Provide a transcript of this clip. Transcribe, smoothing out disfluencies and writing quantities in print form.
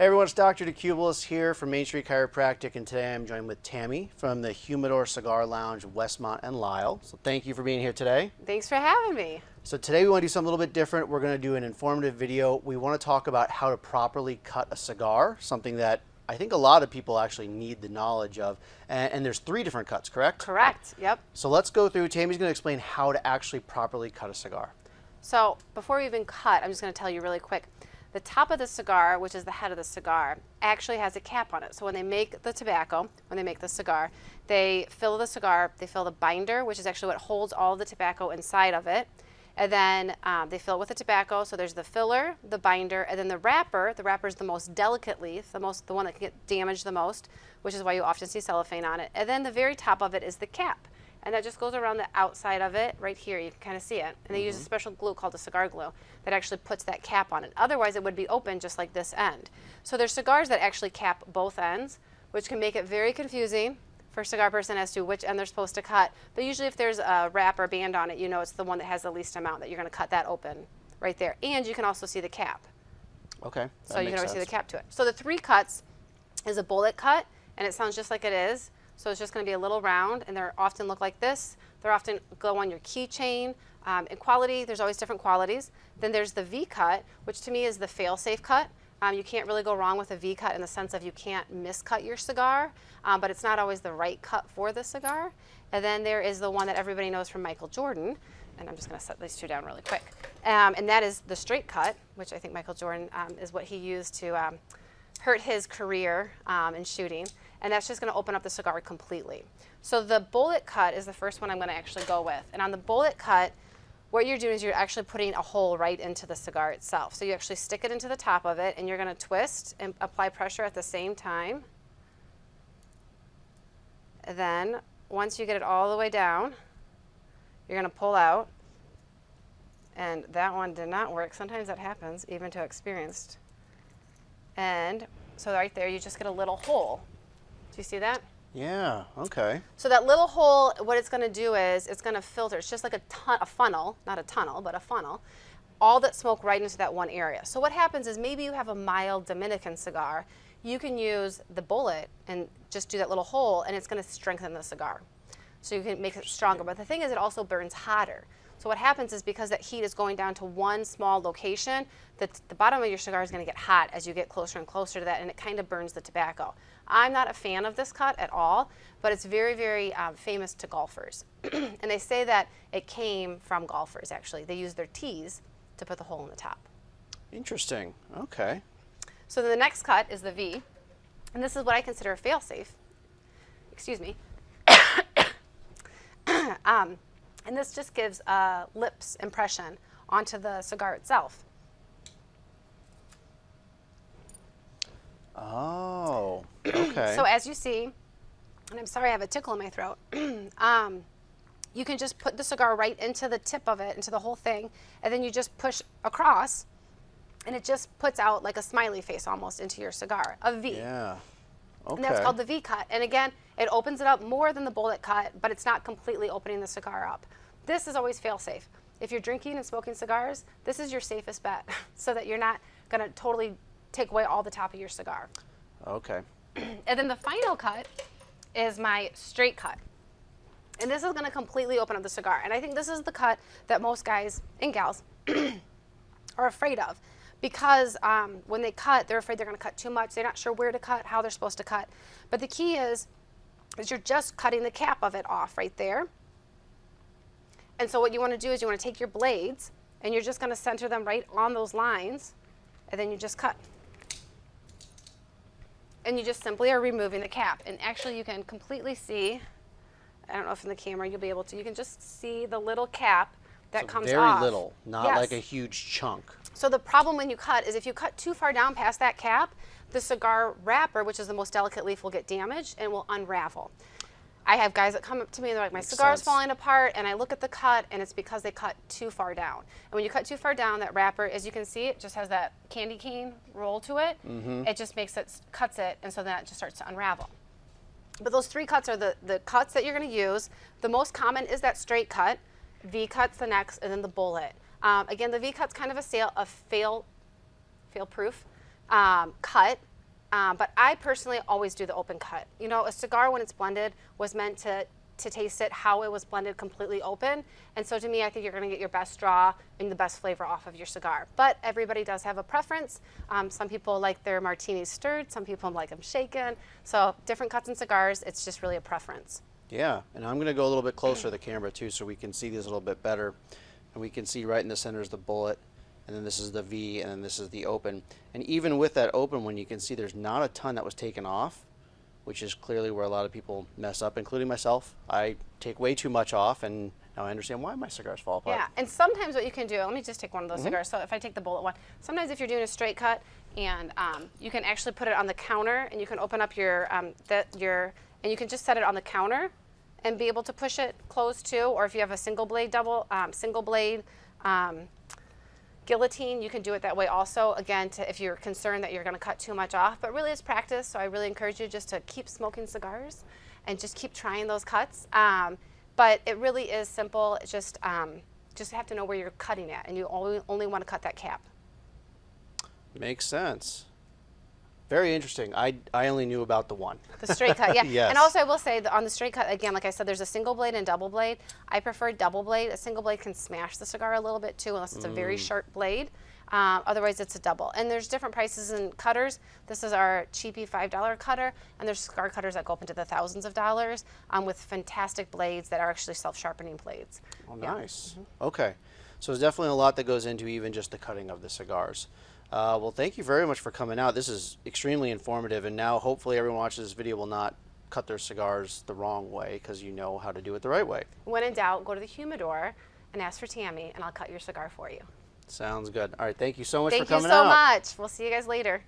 Hey everyone, it's Dr. DeCubellis here from Main Street Chiropractic, and today I'm joined with Tammy from the Humidor Cigar Lounge, Westmont and Lisle. So thank you for being here today. Thanks for having me. So today we want to do something a little bit different. We're going to do an informative video. We want to talk about how to properly cut a cigar, something that I think a lot of people actually need the knowledge of. And there's 3 different cuts, correct? Correct, yep. So let's go through. Tammy's going to explain how to actually properly cut a cigar. So before we even cut, I'm just going to tell you really quick. The top of the cigar, which is the head of the cigar, actually has a cap on it. So when they make the tobacco, when they make the cigar, they fill the cigar, they fill the binder, which is actually what holds all the tobacco inside of it. And then they fill it with the tobacco. So there's the filler, the binder, and then the wrapper. The wrapper is the most delicate leaf, the one that can get damaged the most, which is why you often see cellophane on it. And then the very top of it is the cap. And that just goes around the outside of it, right here. You can kind of see it. And they use a special glue called a cigar glue that actually puts that cap on it. Otherwise, it would be open just like this end. So there's cigars that actually cap both ends, which can make it very confusing for a cigar person as to which end they're supposed to cut. But usually if there's a wrap or band on it, you know it's the one that has the least amount that you're going to cut that open right there. And you can also see the cap. Okay. So you can always see the cap to it. So the 3 cuts is a bullet cut, and it sounds just like it is. So it's just going to be a little round, and they often look like this. They often go on your keychain. In quality, there's always different qualities. Then there's the V-cut, which to me is the fail-safe cut. You can't really go wrong with a V-cut in the sense of you can't miscut your cigar, but it's not always the right cut for the cigar. And then there is the one that everybody knows from Michael Jordan, and I'm just going to set these 2 down really quick. And that is the straight cut, which I think Michael Jordan is what he used to hurt his career in shooting. And that's just going to open up the cigar completely. So the bullet cut is the first one I'm going to actually go with. And on the bullet cut, what you're doing is you're actually putting a hole right into the cigar itself. So you actually stick it into the top of it, and you're going to twist and apply pressure at the same time. And then once you get it all the way down, you're going to pull out. And that one did not work. Sometimes that happens, even to experienced. And so right there, you just get a little hole. Do you see that? Yeah, okay. So that little hole, what it's going to do is it's going to filter. It's just like a funnel, not a tunnel, but a funnel, all that smoke right into that one area. So what happens is maybe you have a mild Dominican cigar. You can use the bullet and just do that little hole, and it's going to strengthen the cigar. So you can make it stronger. But the thing is, it also burns hotter. So what happens is because that heat is going down to one small location, the bottom of your cigar is going to get hot as you get closer and closer to that, and it kind of burns the tobacco. I'm not a fan of this cut at all, but it's very, very famous to golfers. And they say that it came from golfers, actually. They use their tees to put the hole in the top. Interesting. Okay. So the next cut is the V, and this is what I consider a fail-safe. Excuse me. And this just gives a lips impression onto the cigar itself. Oh, okay. So as you see, and I'm sorry I have a tickle in my throat, you can just put the cigar right into the tip of it, into the whole thing, and then you just push across, and it just puts out like a smiley face almost into your cigar, a V. Yeah. Okay. And that's called the V cut. And again, it opens it up more than the bullet cut, but it's not completely opening the cigar up. This is always fail-safe. If you're drinking and smoking cigars, this is your safest bet so that you're not going to totally take away all the top of your cigar. Okay. And then the final cut is my straight cut. And this is going to completely open up the cigar. And I think this is the cut that most guys and gals are afraid of. Because when they cut, they're afraid they're going to cut too much. They're not sure where to cut, how they're supposed to cut. But the key is you're just cutting the cap of it off right there. And so what you want to do is you want to take your blades, and you're just going to center them right on those lines, and then you just cut. And you just simply are removing the cap. And actually you can completely see, I don't know if in the camera you'll be able to, you can just see the little cap that comes very off. Very little, not Yes. like a huge chunk. So the problem when you cut is if you cut too far down past that cap, the cigar wrapper, which is the most delicate leaf, will get damaged and will unravel. I have guys that come up to me and they're like, my cigar's falling apart, and I look at the cut, and it's because they cut too far down. And when you cut too far down, that wrapper, as you can see, it just has that candy cane roll to it. It just makes it, cuts it, and so then it just starts to unravel. But those 3 cuts are the cuts that you're going to use. The most common is that straight cut. V cut's the next, and then the bullet. Again, the V cut's kind of a fail-proof cut. But I personally always do the open cut. You know, a cigar when it's blended was meant to taste it how it was blended completely open. And so to me, I think you're going to get your best draw and the best flavor off of your cigar. But everybody does have a preference. Some people like their martinis stirred. Some people like them shaken. So different cuts and cigars, it's just really a preference. Yeah, and I'm going to go a little bit closer to the camera too so we can see these a little bit better. And we can see right in the center is the bullet, and then this is the V, and then this is the open. And even with that open one, you can see there's not a ton that was taken off, which is clearly where a lot of people mess up, including myself. I take way too much off, and now I understand why my cigars fall apart. Yeah, and sometimes what you can do, let me just take one of those cigars. So if I take the bullet one, sometimes if you're doing a straight cut, and you can actually put it on the counter, and you can open up and you can just set it on the counter, and be able to push it closed too. Or if you have a single blade guillotine, you can do it that way also. Again, if you're concerned that you're going to cut too much off, but really it's practice. So I really encourage you just to keep smoking cigars and just keep trying those cuts. But it really is simple. It's just have to know where you're cutting at, and you only want to cut that cap. Makes sense. Very interesting. I only knew about the one. The straight cut, yeah. Yes. And also I will say that on the straight cut, again, like I said, there's a single blade and double blade. I prefer double blade. A single blade can smash the cigar a little bit too, unless it's a very sharp blade. Otherwise, it's a double. And there's different prices in cutters. This is our cheapy $5 cutter, and there's cigar cutters that go up into the thousands of dollars with fantastic blades that are actually self-sharpening blades. Oh, nice. Okay. So there's definitely a lot that goes into even just the cutting of the cigars. Well, thank you very much for coming out. This is extremely informative, and now hopefully everyone watching this video will not cut their cigars the wrong way because you know how to do it the right way. When in doubt, go to the humidor and ask for Tammy, and I'll cut your cigar for you. Sounds good. All right, thank you so much for coming out. Thank you so much. We'll see you guys later.